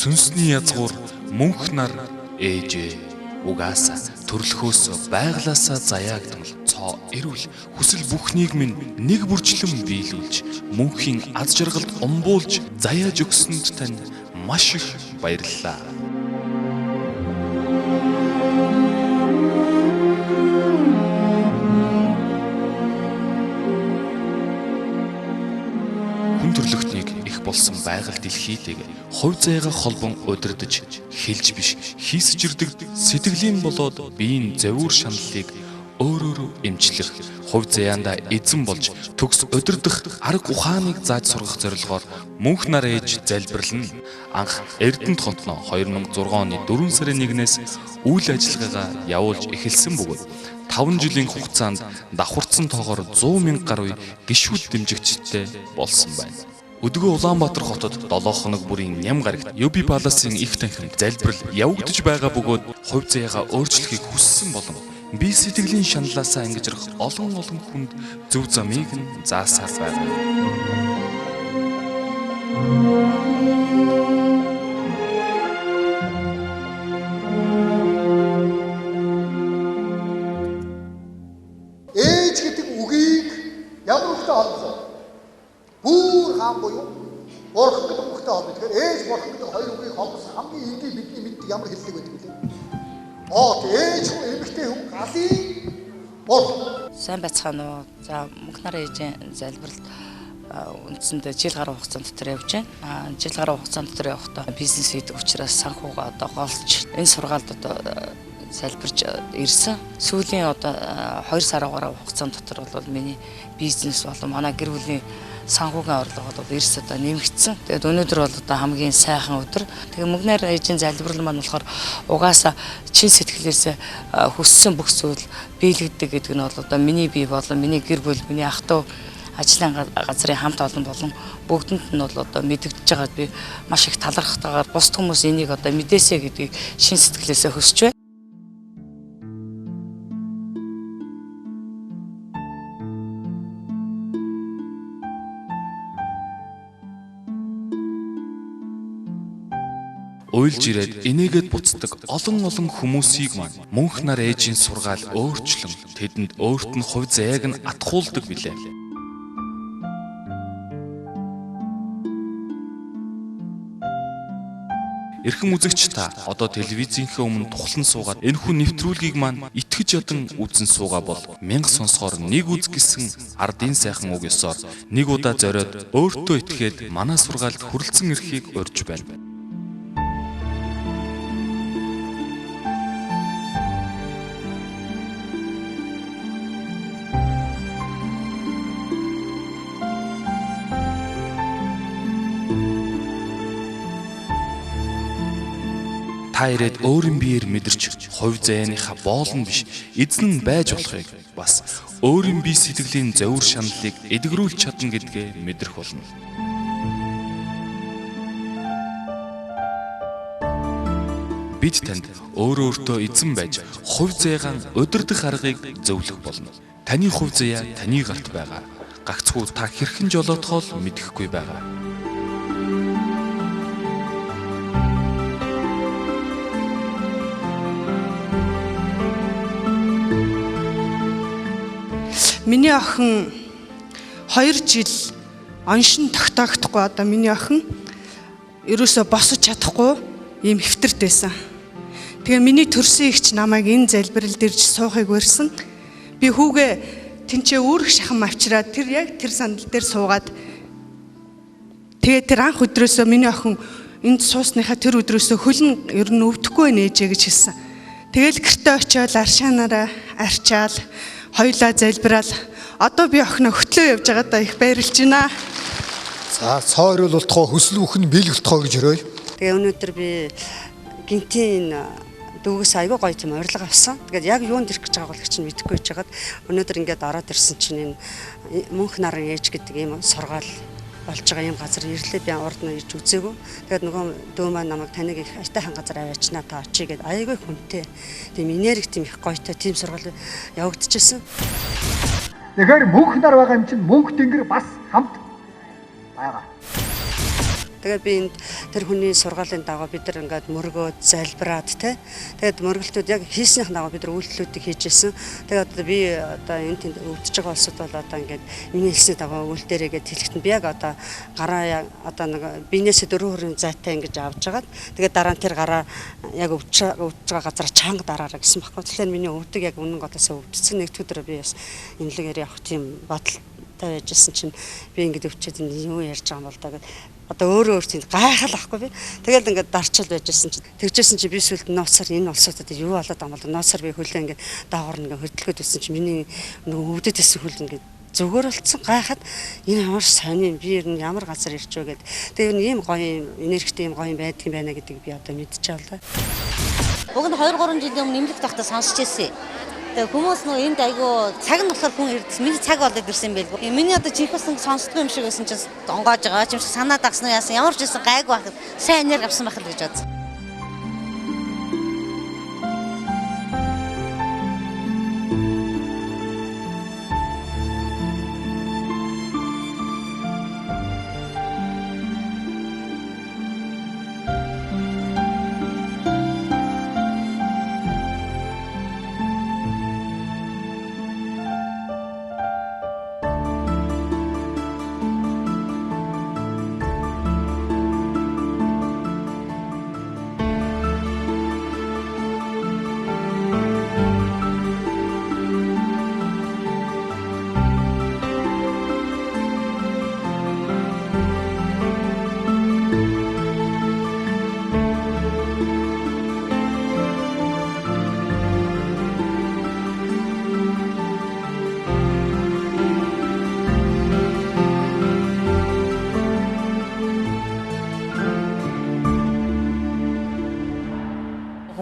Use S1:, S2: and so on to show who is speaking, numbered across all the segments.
S1: Сүнсний язгуур мөнх нар ээжээ угаасаа төрлөхөөс байглаасаа заяагдмал цоо эрүүл хүсэл бүхнийг минь нэг бүрчлэн биелүүлж мөнхийн аз жаргалд умбуулж заяаж өгсөнд тань маш их баярлалаа. Хүн төрлөختнийг их болсон байгаль дэлхийлэг хувь заяага холбон удирдах хэлж биш хийсэж ирдэг сэтгэлийн болоод биеийн завуур шаналлыг өөрөөрөө эмчлэх хувь заяанда эзэн болж төгс удирдах арга ухааныг зааж сургах зорилгоор мөнх нар ээж залбирлана. Анх Эрдэнэт хотноо 2006 оны 4 сарын 1-ээс үйл ажиллагаагаа явуулж эхэлсэн бөгөөд 5 жилийн хугацаанд давхарцсан тоогоор 100,000 гаруй гишүүд дэмжигчтэй болсон байна. Өдгөө Улаанбаатар хотод 7 хоног бүрийн ням гарагт UB Palace-ийн их танхимд залбирал явагдаж байгаа бөгөөд хувь заяагаа өөрчлөхийг хүссэн болон бие сэтгэлийн шаналлаасаа ангижрах олон хүнд зөв замыг нь заасаар байна.
S2: Ээж гэдэг үгийг ямар хүнтэй холбосон? Бүр хаан буюу бурхан гэдэг үгтэй холбоо. Тэгэхээр ээж бурхан гэдэг хоёр үгийг холбосон хамгийн энгийн бидний мэддэг ямар хэллэг байдаг вэ? Ээж хүн эмэгтэй хүн галын бурхан.
S3: Сайн байцгаана уу? За мөнх нар ээжийн залбиралд үндсэндээ жил гаруй хугацаанд дотор явж байна. Жил гаруй хугацаанд дотор явахдаа бизнес хийдэг учраас санхугаа одоо голж энэ сургаалд одоо залбирч ирсэн. Сүүлийн одоо 2 сарын гаруй хугацаанд дотор бол миний бизнес болон манай гэр бүлийн санхүүгийн орлого бол эрс одоо нэмэгдсэн. Тэгээд өнөөдөр бол одоо хамгийн сайхан өдөр. Тэгээд мөнх нар ээжийн залбирал маань болохоор угаасаа чин сэтгэлээс хүссэн бүх зүйл биелэгдэг гэдэг нь бол одоо миний бие болон миний гэр бүл, миний ах トゥ ажлын газрын хамт олон болон бүгдэнд нь бол одоо мэдэгдэж байгаад би маш их талархтайгаар бусд хүмүүс энийг одоо мэдээсэй гэдгийг шин сэтгэлээсээ хүсэж байна.
S1: Уйлж ирээд инээгээд буцдаг олон хүмүүсийг маань мөнх нар ээжийн сургаал өөрчлөн тэдэнд өөрт нь хувь заяаг нь атгуулдаг билээ. Эрхэм үзэгч та одоо телевизийнхээ өмнө тухлан суугаад энэхүү нэвтрүүлгийг маань итгэж ядан үзэн суугаа бол 1000 сонсохоор нэг үз гэсэн ардын сайхан үг ёсоор нэг удаа зориод өөртөө итгээд манай сургаалд хүрэлцэн ирэхийг урьж байна. Та ирээд өөрийн биеэр мэдэрч хувь заяаныхаа боолн биш эзэн нь байж болохыг бас өөрийн бие сэтгэлийн завуур шаналлыг эдгэрүүлж чадна гэдгээ мэдрэх болно. Бид танд өөртөө эзэн байж хувь заяагаа удирдах аргыг зөвлөх болно. Таны хувь заяа таны гарт байгаа. Гагцхүү та хэрхэн жолоодохоо л мэдэхгүй байгаа.
S4: Миний охин 2 жил оншин тогтоогдохгүй одоо миний охин ерөөсө босож чадахгүй ийм хэвтэрт байсан. Тэгээ миний төрсөн ихч намайг энэ залбирал дэрж суухыг урьсан. Би хүүгээ тэнцээ үүрэг шахам авчираад тэр яг тэр сандал дээр суугаад тэгээ тэр анх өдрөөсөө миний охин энд суусныхаа тэр өдрөөсөө хөлн ер нь өвдөхгүй нээжээ гэж хэлсэн. Тэгэл гэртээ очиод аршаанаараа арчаал хоёлаа залбираал. Одоо би охиноо хөтлөө явж байгаадаа их баярлж байна.
S2: За цоо өрөөл болтгоо хүсэл бүхэн биелэх болтгоо гэж өрөөе.
S5: Тэгээ өнөөдөр би гинтийн дүүгээс айгүй гоё тийм урилга авсан. Тэгээд яг юунд ирэх гэж байгааг чинь мэдэхгүй байж байгаад өнөөдөр ингээд ороод ирсэн чинь энэ мөнх нарын ээж гэдэг ийм сургаал болж байгаа юм газар ирлээ би урд нь ирж үзээгүй. Тэгээд нөгөө дөө маань намайг таныг их айтайхан газар аваачнаа та очие гэд айгүй хүнтэй. Тийм энерги тийм их гоётой тийм сургаал явагдчихсан.
S2: Тэгэхээр мөнх нар байгаа юм чинь мөнх тэнгэр бас хамт байгаа.
S5: Тэгээд би энд тэр хүний сургаалын дагуу бид нар ингээд мөргөөд залбираад тэгээд мөргөлтүүд яг хийснийх дагуу бид нар үйлдэлүүдийг хийж ирсэн. Тэгээд одоо би одоо энэ тэнд өвдөж байгаа улсууд бол одоо ингээд миний хэлсний дагуу үйл дээрээгээд хэлэхэд би яг одоо гараа одоо нэг биенээсээ 4 хүрийн зайтай ингэж авч жагаад тэгээд дараа нь тэр гараа яг өвдөж байгаа газараа чанга дараараа гэсэн баггүй. Тэгэхээр миний өвдөг яг үнэн голоосоо өвдсөн. Нэгд өдрөө би бас имлэгээр явах тийм бодолтой байжсэн чинь би ингэж өвчөөд юу ярьж байгаа юм бол та гэдэг одоо өөрөө тийм гайхал ахгүй би. Тэгэл ингээд дарчил байжсэн чинь тэгжсэн чинь би сүлд нууцаар энэ улсуудад юу болоод байгаа юм бол нууцаар би хөлөө ингээд даагуур ингээд хөдөлгөөд байсан чинь миний нөгөө өвдөд байсан хөл ингээд зүгээр болцсон гайхаад энэ ямар сони би ер нь ямар газар ирч вэ гэдэг. Тэгээ ийм гоё энергитэй ийм гоё байдаг юм байна гэдгийг би одоо мэдчихэв л.
S6: Уг нь 2-3 жилийн өмнө нэмлэг тахта сонсч ирсэн. Тэгээ хүмүүс нөгөө энд айгүй цаг нь болохоор хүн ирдсэн. Миний цаг болоод ирсэн байлгүй. Миний одоо чихсэн сонсдгүй юм шиг байсан чинь донгоож байгаа юм шиг санаа дагсан уу яасан ямар ч байсан гайгүй байхад сайн энерги авсан байх л гэж бодсон.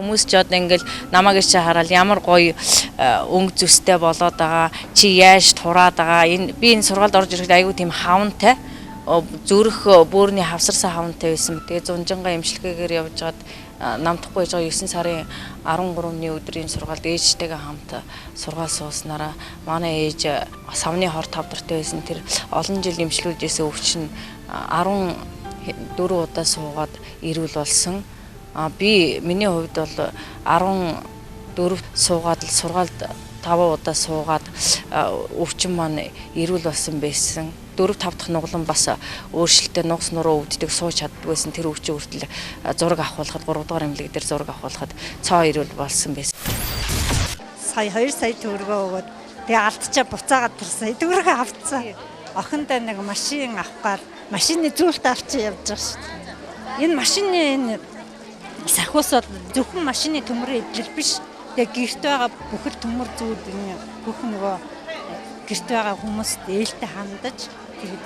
S6: Хүмүүс ч одоо ингээл намайг чи хараад ямар гоё өнгө зүстэй болоод байгаа. Чи яаж тураад байгаа. Би энэ сургаалд орж ирэхэд айгүй тийм хавнтай. Зүрх бөөрийн хавсарсан хавнтай байсан. Тэгээ зунжингаа имчилгээгээр явж гаад намдахгүй байж байгаа 9 сарын 13-ны өдрийн сургаалд ээжтэйгээ хамт сургаал сууснараа манай ээж савны хор тавдартай байсан. Тэр олон жил имчилүүлжсэн өвчин 14 удаа суугаад ирүүл болсон. Миний хувьд бол 14 суугаад л сургаалд 5 удаа суугаад өвчин маань ирүүл болсон байсан. 4-5 дахь нуглан бас өөрчлөлтөд нугас нуруу өвддөг сууж чаддгүйсэн тэр өвчин хүртэл зураг авахулахад 3 дугаар эмнэлэг дээр зураг авахулахад цоо ирүүл болсон байсан.
S7: Сая 2 сая төгрөгөө өгөөд тэгээ алдчихаа буцаагаад тэр төгрөгөө авцсан. Охиндоо нэг машин авахгаар машины зүйлт авчиж явж байгаа шүү дээ. Энэ машины энэ сахиус бол зөвхөн машины төмөр идэл биш. Тэгээ гэрт байгаа бүхэл төмөр зүйл бүх нөгөө гэрт байгаа хүмүүст ээлтэй хандаж тэгээд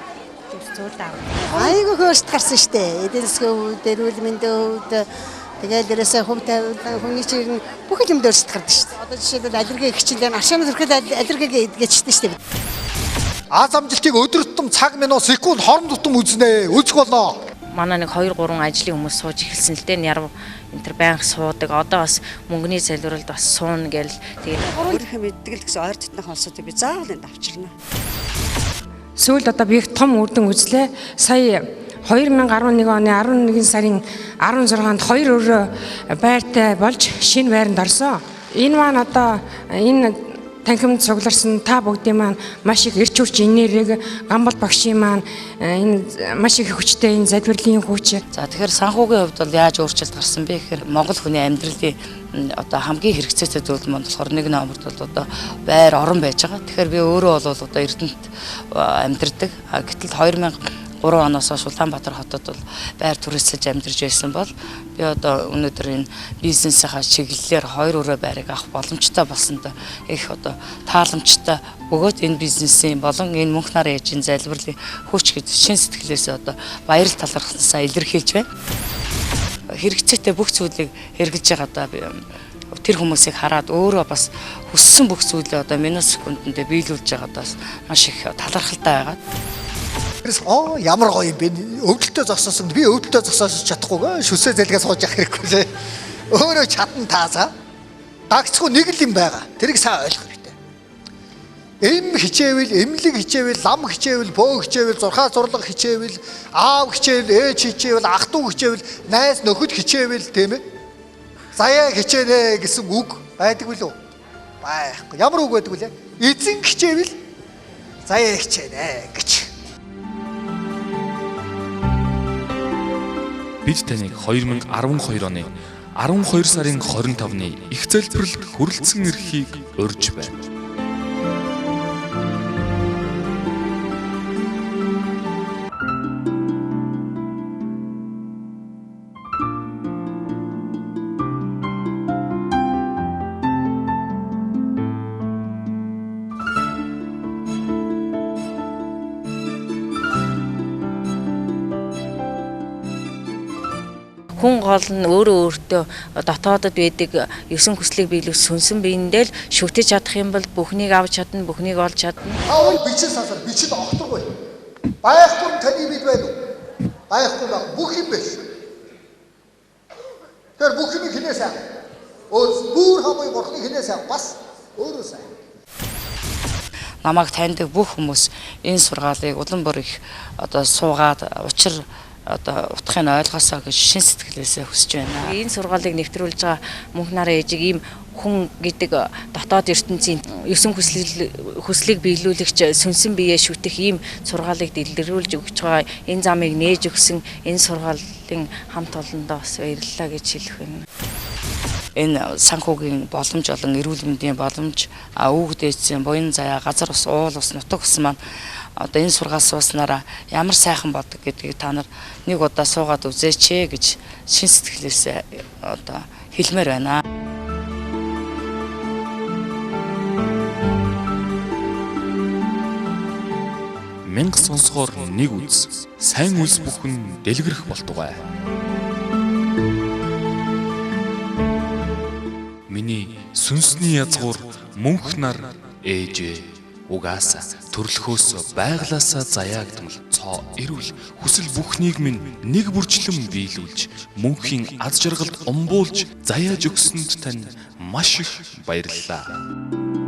S7: зүйл авах.
S8: Айгуу хөөст гарсан штэ. Эдийн засгийн хувьд, эрүүл мэндийн хувьд тэгээд дээрээсээ хүний чинь бүхэл юм дөөрсөд гардаг штэ. Одоо жишээлбэл аллерги хичээлээр ашааны зүрхэд аллерги гэдгэжтэй штэ.
S2: Аз амжилтыг өдөр тутам цаг минут секунд хорон тутам үзнэ. Үзэх болоо.
S3: Манай нэг 2-3 ажлын хүмүүс сууж эхэлсэн л дээ. Яруу энэ төр байнга суудаг. Одоо бас мөнгөний залбиралд бас суун гээл. Тэгээд
S5: Өөрийнхөө мэддэг л гэсэн ойр дотных улсуудыг би заавал энд авчирна.
S9: Сүүлд одоо би их том үрдэн үзлээ. Сая 2011 оны 11 сарын 16-нд 2 өрөө байртай болж шинэ байранд орсон. Энэ маань одоо энэ танхимд цугларсан та бүгдийн маань маш их эрч хүч энерги гамбал багшийн маань энэ маш их хүчтэй энэ залбирлын хүч.
S3: за тэгэхээр санхүүгийн хувьд бол яаж өөрчлөлт гарсан бэ гэхээр Монгол хүний амьдралын одоо хамгийн хэрэгцээтэй зүйл маань болохоор нэг номерд бол одоо байр орон байж байгаа. Тэгэхээр би өөрөө бол одоо Эрдэнэт амьдардаг. Гэтэл 2003 оноос хойш Улаанбаатар хотод бол байр түрээсэлж амьдарч байсан бол би одоо өнөөдөр энэ бизнесийнхаа чиглэлээр 2 өрөө байрыг авах боломжтой болсонд их одоо тааламжтай бөгөөд энэ бизнесийн болон энэ мөнх нар ээжийн залбирлын хүч гэж шин сэтгэлээс одоо баярал талархсанаа илэрхийлж байна. Хэрэгцээтэй бүх зүйлийг хэрэгжилж байгаа одоо тэр хүмүүсийг хараад өөрөө бас хүссэн бүх зүйлээ одоо минут секундэд биелүүлж байгаадаас маш их талархалтай байгаа.
S2: Тэрс ямар гоё юм бэ? Өвдөлтөө зогсоосон. Би өвдөлтөө зогсоож чадахгүй шүсээ зэлгээ сууж явах хэрэггүй шээ. Өөрөө чадан таасаа. Гагцгүй нэг л юм байгаа. Тэрийг сайн ойлгох хэрэгтэй. Эм хичээвэл, эмнэлэг хичээвэл, лам хичээвэл, бөө хичээвэл, зурхаа зурлаг хичээвэл, аав хичээвэл, ээж хичээвэл, ах トゥ хичээвэл, найз нөхөд хичээвэл тийм ээ. Заяа хичээнэ гэсэн үг байдаг билүү? Байхгүй. Ямар үг байдаг вүлээ? Эзэн хичээвэл заяа хичээнэ гэж.
S1: Бид таныг 2012 оны 12 сарын 25-ны их залбиралд хүрэлцэн ирэхийг урьж байна.
S6: Хүн гол нь өөртөө дотоодод байдаг 9 хүслийг биелүүлэх сүнсэн биендээ л шүтэж чадах юм бол бүхнийг авч чадна, бүхнийг олж чадна.
S2: Аавал бичил сасар, бичил огторгүй. Байхгүй таны бид байна уу? Байхгүй баг бүх юм биш. Тэр бүх юм хинээс аа. Өөр хамын бурхны хинээс аа бас өөрөө сайн.
S3: Намайг таньдаг бүх хүмүүс энэ сургаалыг улам бүр их одоо суугаад учир одоо утгыг ойлгосоо гэж шин сэтгэлээсээ хүсэж байна.
S6: Энэ сургаалыг нэвтрүүлж байгаа мөнх нараа ээжийг ийм хүн гэдэг дотоод ертөнцийн 9 хүслийг биелүүлэгч сүнсэн биеэ шүтэх ийм сургаалыг дэлгэрүүлж өгч байгаа энэ замыг нээж өгсөн энэ сургаалын хамт олондоо бас баярлалаа гэж хэлэх байна.
S3: Энэ санхүүгийн боломж болон эрүүл мэндийн боломж өвөг дээдсийн буян заяа газар ус уул ус нутаг ус маань одоо энэ сургаал сууснараа ямар сайхан бодог гэдгийг та нар нэг удаа суугаад үзээч гэж шин сэтгэлээсээ одоо хэлмээр байна.
S1: Мянга сонсгоор нэг үз, сайн үз бүхэн дэлгэрэх болтугай. Миний сүнсний язгуур мөнх нар ээжээ. Угаасаа төрлөхөөс байглаасаа заяагдмал цоо эрүүл хүсэл бүхнийг минь нэг бүрчлэн биелүүлж мөнхийн аз жаргалд умбуулж заяаж өгсөнд тань маш их баярлалаа.